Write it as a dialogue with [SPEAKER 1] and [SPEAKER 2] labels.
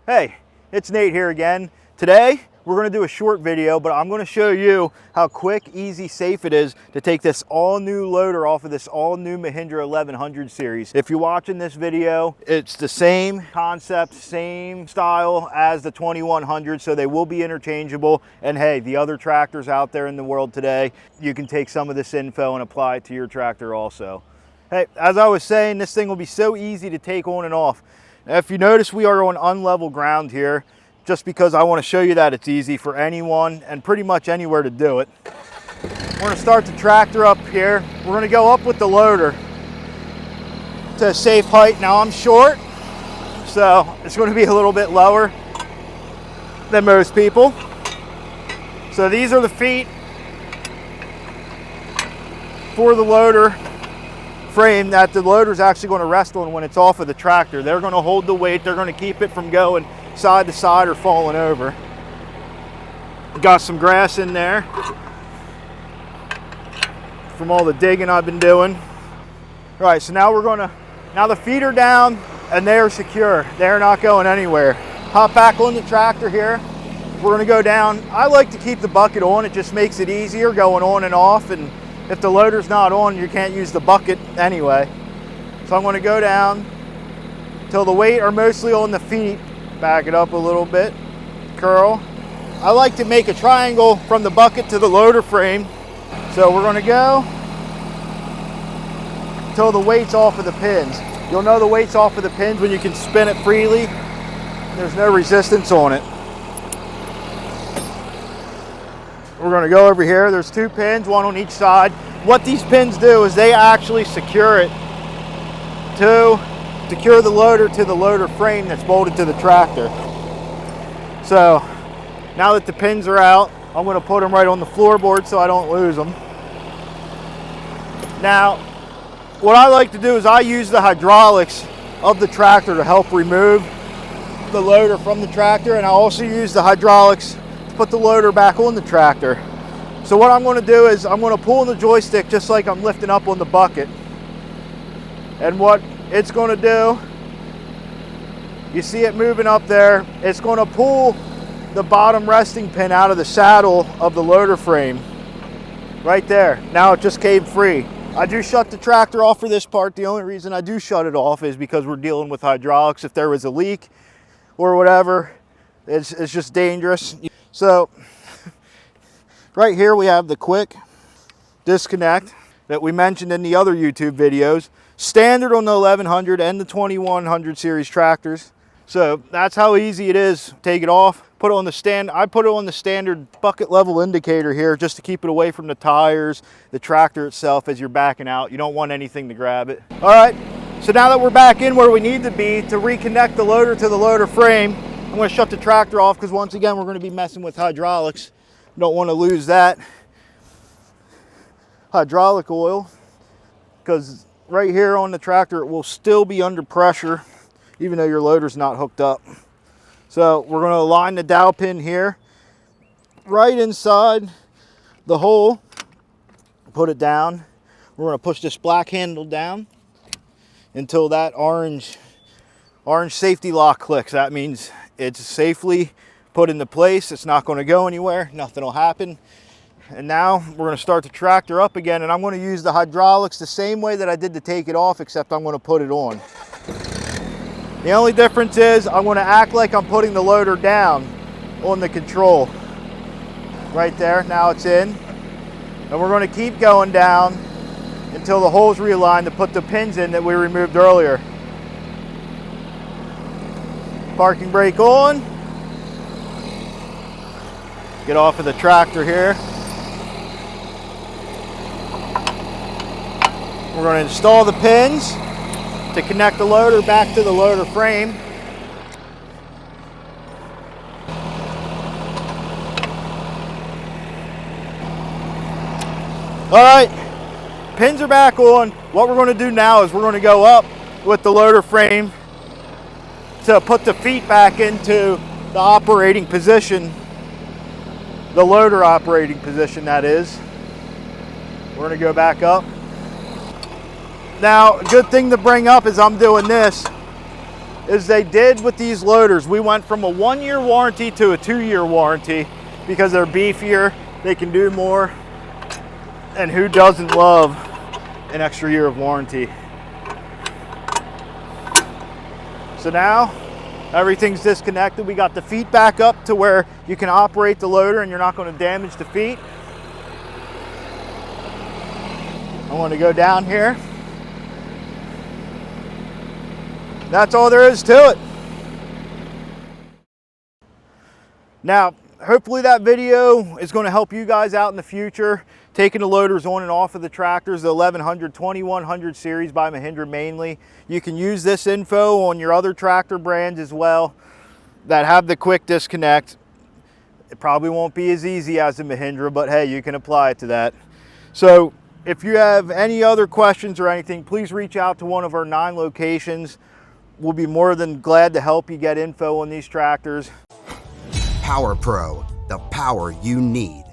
[SPEAKER 1] Hey, it's Nate here again. Today, we're gonna do a short video, but I'm gonna show you how quick, easy, safe it is to take this all new loader off of this all new Mahindra 1100 series. If you're watching this video, it's the same concept, same style as the 2100, so they will be interchangeable. And hey, the other tractors out there in the world today, you can take some of this info and apply it to your tractor also. Hey, as I was saying, this thing will be so easy to take on and off. Now, if you notice, we are on unlevel ground here, just because I want to show you that it's easy for anyone and pretty much anywhere to do it. We're going to start the tractor up here. We're going to go up with the loader to a safe height. Now I'm short, so it's going to be a little bit lower than most people. So these are the feet for the loader frame that the loader is actually going to rest on when it's off of the tractor. They're going to hold the weight. They're going to keep it from going side to side or falling over. Got some grass in there from all the digging I've been doing. All right, so now now the feet are down and they are secure. They're not going anywhere. Hop back on the tractor here. We're going to go down. I like to keep the bucket on. It just makes it easier going on and off, and if the loader's not on, you can't use the bucket anyway. So I'm going to go down till the weight are mostly on the feet. Back it up a little bit, curl. I like to make a triangle from the bucket to the loader frame. So we're going to go till the weight's off of the pins. You'll know the weight's off of the pins when you can spin it freely. There's no resistance on it. We're going to go over here. There's two pins, one on each side. What these pins do is they actually secure it to secure the loader to the loader frame that's bolted to the tractor. So now that the pins are out, I'm going to put them right on the floorboard so I don't lose them. Now, what I like to do is I use the hydraulics of the tractor to help remove the loader from the tractor, and I also use the hydraulics put the loader back on the tractor. So what I'm going to do is I'm going to pull on the joystick just like I'm lifting up on the bucket. And what it's going to do, you see it moving up there, it's going to pull the bottom resting pin out of the saddle of the loader frame. Right there. Now it just came free. I do shut the tractor off for this part. The only reason I do shut it off is because we're dealing with hydraulics. If there was a leak or whatever, it's just dangerous. So right here we have the quick disconnect that we mentioned in the other YouTube videos. Standard on the 1100 and the 2100 series tractors. So that's how easy it is. Take it off, put it on the stand. I put it on the standard bucket level indicator here just to keep it away from the tires, the tractor itself as you're backing out. You don't want anything to grab it. All right, so now that we're back in where we need to be to reconnect the loader to the loader frame, I'm going to shut the tractor off because once again we're going to be messing with hydraulics. Don't want to lose that hydraulic oil because right here on the tractor it will still be under pressure even though your loader's not hooked up. So we're going to align the dowel pin here right inside the hole, put it down. We're going to push this black handle down until that orange safety lock clicks. That means it's safely put into place. It's not going to go anywhere. Nothing will happen. And now we're going to start the tractor up again, and I'm going to use the hydraulics the same way that I did to take it off, except I'm going to put it on. The only difference is I'm going to act like I'm putting the loader down on the control. Right there. Now it's in. And we're going to keep going down until the hole's realigned to put the pins in that we removed earlier. Parking brake on. Get off of the tractor here. We're going to install the pins to connect the loader back to the loader frame. All right, pins are back on. What we're going to do now is we're going to go up with the loader frame to put the feet back into the operating position, the loader operating position that is. We're going to go back up. Now, a good thing to bring up as I'm doing this is they did with these loaders, we went from a 1-year warranty to a 2-year warranty because they're beefier, they can do more, and who doesn't love an extra year of warranty? So now everything's disconnected. We got the feet back up to where you can operate the loader and you're not going to damage the feet. I want to go down here. That's all there is to it. Now, hopefully that video is going to help you guys out in the future, taking the loaders on and off of the tractors, the 1100, 2100 series by Mahindra mainly. You can use this info on your other tractor brands as well that have the quick disconnect. It probably won't be as easy as the Mahindra, but hey, you can apply it to that. So if you have any other questions or anything, please reach out to one of our 9 locations. We'll be more than glad to help you get info on these tractors.
[SPEAKER 2] Power Pro, the power you need.